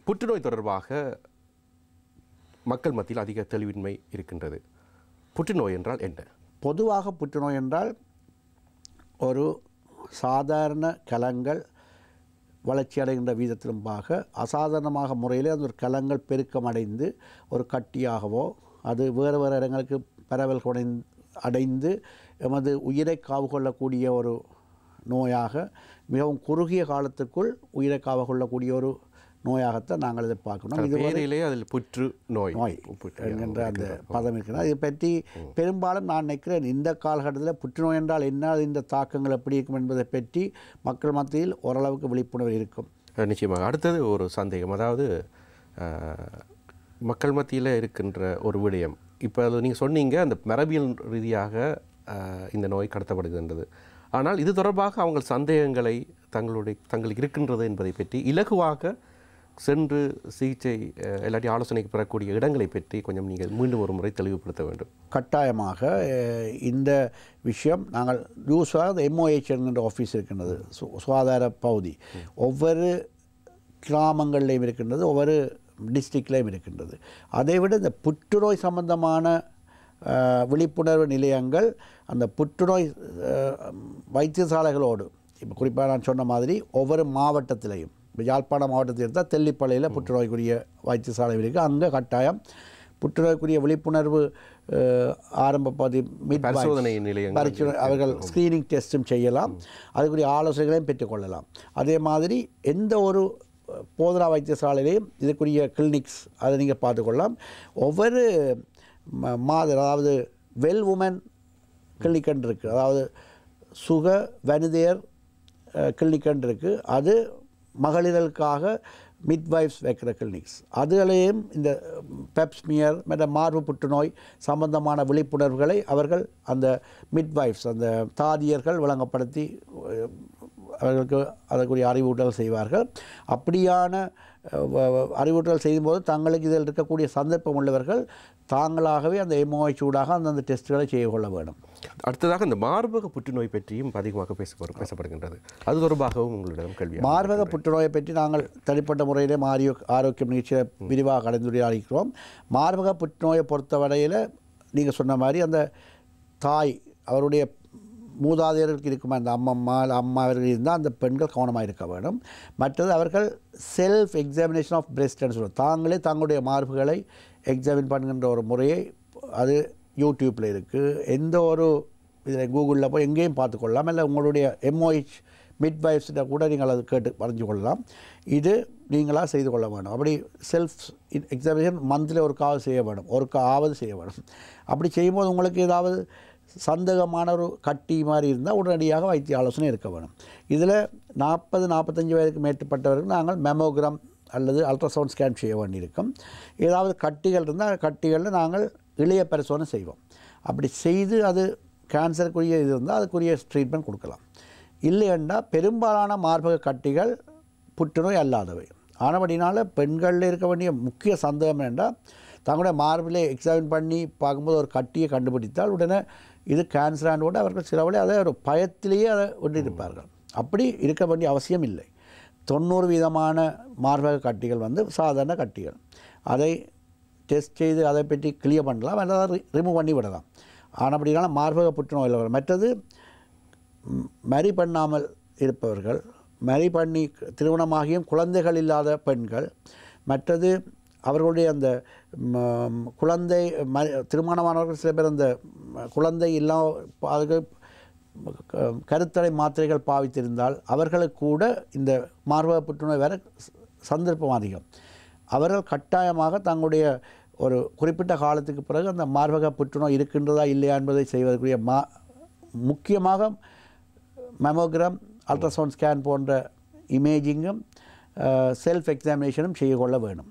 புற்றுநோய் தொடர்பாக மக்கள் மத்தியில் அதிக தெளிவின்மை இருக்கின்றது. புற்றுநோய் என்றால் என்ன? பொதுவாக புற்றுநோய் என்றால் ஒரு சாதாரண கலங்கள் வளர்ச்சி அடைகின்ற வீதத்திலும்பாக அசாதாரணமாக முறையில் அந்த ஒரு கலங்கள் பெருக்கமடைந்து ஒரு கட்டியாகவோ அது வேறு வேறு இடங்களுக்கு பரவல் அடைந்து எமது உயிரை காவு கொள்ளக்கூடிய ஒரு நோயாக மிகவும் குறுகிய காலத்துக்குள் உயிரை காவு கொள்ளக்கூடிய ஒரு நோயாகத்தான் நாங்கள் இதை பார்க்கணும். இதுவரையிலே அதில் புற்று நோய் என்கின்ற அந்த பதம் இருக்கிறது. இதை பற்றி பெரும்பாலும் நான் நினைக்கிறேன் இந்த காலகட்டத்தில் புற்றுநோய் என்றால் என்ன, இந்த தாக்கங்கள் எப்படி இருக்கும் என்பதை பற்றி மக்கள் மத்தியில் ஓரளவுக்கு விழிப்புணர்வு இருக்கும். நிச்சயமாக. அடுத்தது ஒரு சந்தேகம், அதாவது மக்கள் மத்தியில் இருக்கின்ற ஒரு விடயம். இப்போ அது நீங்கள் சொன்னீங்க அந்த மரபியல் ரீதியாக இந்த நோய் கடத்தப்படுகின்றது. ஆனால் இது தொடர்பாக அவங்க சந்தேகங்களை தங்களுக்கு இருக்கின்றது என்பதை பற்றி இலகுவாக சென்று சிகிச்சை இல்லாட்டி ஆலோசனைக்கு பெறக்கூடிய இடங்களை பற்றி கொஞ்சம் நீங்கள் மீண்டும் ஒரு முறை தெளிவுபடுத்த வேண்டும். கட்டாயமாக இந்த விஷயம் நாங்கள் யூஸாக MOH என்கின்ற ஆஃபீஸ் இருக்கின்றது, சுகாதார பகுதி ஒவ்வொரு கிராமங்கள்லேயும் இருக்கின்றது, ஒவ்வொரு டிஸ்ட்ரிக்ட்லேயும் இருக்கின்றது. அதைவிட இந்த புற்றுநோய் சம்பந்தமான விழிப்புணர்வு நிலையங்கள் அந்த புற்றுநோய் வைத்தியசாலைகளோடு இப்போ குறிப்பாக நான் சொன்ன மாதிரி ஒவ்வொரு மாவட்டத்திலையும் இப்போ யாழ்ப்பாண மாவட்டத்தில் இருந்தால் தெல்லிப்பள்ளியில் புற்றுநோய்க்குரிய வைத்தியசாலை இருக்குது. அங்கே கட்டாயம் புற்றுநோய்க்குரிய விழிப்புணர்வு ஆரம்ப பரிசோதனை நிலையம் அவர்கள் ஸ்க்ரீனிங் டெஸ்ட்டும் செய்யலாம், அதுக்குரிய ஆலோசனைகளையும் பெற்றுக்கொள்ளலாம். அதே மாதிரி எந்த ஒரு போதனா வைத்தியசாலையிலையும் இதுக்குரிய கிளினிக்ஸ் அதை நீங்கள் பார்த்துக்கொள்ளலாம். ஒவ்வொரு அதாவது வெல் உமன் கிளினிக்கன் இருக்குது, அதாவது சுக வனிதையர் கிளினிக்கன் இருக்குது. அது மகளிர்களுக்காக மிட்வைஃப்ஸ் வைக்கிற கிளினிக்ஸ். அதுகளையும் இந்த பெப்ஸ்மியர் மற்ற மார்பு புற்றுநோய் சம்பந்தமான விழிப்புணர்வுகளை அவர்கள் அந்த மிட்வைஃப்ஸ் அந்த தாதியர்கள் விளங்கப்படுத்தி அவர்களுக்கு அதற்குரிய அறிவூட்டல் செய்வார்கள். அப்படியான அறிவூட்டல் செய்யும்போது தங்களுக்கு இதில் இருக்கக்கூடிய சந்தர்ப்பம் உள்ளவர்கள் தாங்களாகவே அந்த MOH ஊடாக அந்தந்த டெஸ்ட்டுகளை செய்து கொள்ள வேண்டும். அடுத்ததாக இந்த மார்பக புற்றுநோய் பற்றியும் அதிகமாக பேசப்படுகின்றது. அது தொடர்பாகவும் உங்களிடம் கேள்வி. மார்பக புற்றுநோயை பற்றி நாங்கள் தனிப்பட்ட முறையிலே ஆரோக்கியம் நிகழ்ச்சியை விரிவாக கலந்துரையாடிக்கிறோம். மார்பக புற்றுநோயை பொறுத்தவரையில் நீங்கள் சொன்ன மாதிரி அந்த தாய் அவருடைய மூதாதையர்களுக்கு இருக்குமா அந்த அம்மா அவர்கள் இருந்தால் அந்த பெண்கள் கவனமாக இருக்க வேண்டும். மற்றது அவர்கள் செல்ஃப் எக்ஸாமினேஷன் ஆஃப் பிரெஸ்ட்னு சொல்லுவோம், தாங்களே தங்களுடைய மார்புகளை எக்ஸாமின் பண்ணுகின்ற ஒரு முறையை அது யூடியூப்பில் இருக்குது. எந்த ஒரு இதில் கூகுளில் போய் எங்கேயும் பார்த்துக்கொள்ளலாம். இல்லை உங்களுடைய MOH மிட்வைஃப்ஸ்கிட்ட கூட நீங்கள் அது கேட்டு அறிஞ்சு கொள்ளலாம். இது நீங்களாக செய்து கொள்ள வேணும். அப்படி செல்ஃப் எக்ஸாமினேஷன் மந்தில் ஒரு காவது செய்ய வேணும், ஒரு ஆவது செய்ய வேணும். அப்படி செய்யும்போது உங்களுக்கு ஏதாவது சந்தேகமான ஒரு கட்டி மாதிரி இருந்தால் உடனடியாக வைத்திய ஆலோசனை இருக்க வேணும். இதில் 40-45 வயதுக்கு மேற்பட்டவர்கள் நாங்கள் மெமோகிராம் அல்லது அல்ட்ராசவுண்ட் ஸ்கேன் செய்ய வேண்டியிருக்கும். ஏதாவது கட்டிகள் இருந்தால் கட்டிகளில் நாங்கள் இளைய பரிசோதனை செய்வோம். அப்படி செய்து அது கேன்சருக்குரிய இது இருந்தால் அதுக்குரிய ட்ரீட்மெண்ட் கொடுக்கலாம். இல்லையென்றா பெரும்பாலான மார்பக கட்டிகள் புற்றுநோய் அல்லாதவை. ஆனபடினால பெண்களில் இருக்க வேண்டிய முக்கிய சந்தேகம் என்றால் தங்களுடைய மார்பிலே எக்ஸாமின் பண்ணி பார்க்கும்போது ஒரு கட்டியை கண்டுபிடித்தால் உடனே இது கேன்சரானோடு அவர்கள் சிலவழி அதை ஒரு பயத்திலேயே அதை விட்டிருப்பார்கள். அப்படி இருக்க வேண்டிய அவசியம் இல்லை. 90% மார்பக கட்டிகள் சாதாரண கட்டிகள். அதை டெஸ்ட் செய்து அதை பற்றி கிளியர் பண்ணலாம், அல்லது ரிமூவ் பண்ணி விடலாம். ஆனால் அப்படினால மார்பக புற்றுநோயில் வரும். மற்றது மரி பண்ணாமல் இருப்பவர்கள், மரி பண்ணி திருமணமாகியும் குழந்தைகள் இல்லாத பெண்கள், மற்றது அவர்களுடைய அந்த குழந்தை திருமணமானவர்கள் சில பேர் அந்த குழந்தை இல்லாமல் அதுக்கு கருத்தடை மாத்திரைகள் பாவித்திருந்தால் அவர்களுக்கு கூட இந்த மார்பக புற்றுநோய் வர சந்தர்ப்பம் அதிகம். அவர்கள் கட்டாயமாக தங்களுடைய ஒரு குறிப்பிட்ட காலத்துக்கு பிறகு அந்த மார்பக புற்றுநோய் இருக்கின்றதா இல்லையா என்பதை செய்வதற்குரிய முக்கியமாக மெமோகிராம், அல்ட்ராசவுண்ட் ஸ்கேன் போன்ற இமேஜிங்கும் செல்ஃப் எக்ஸாமினேஷனும் செய்து கொள்ள வேணும்.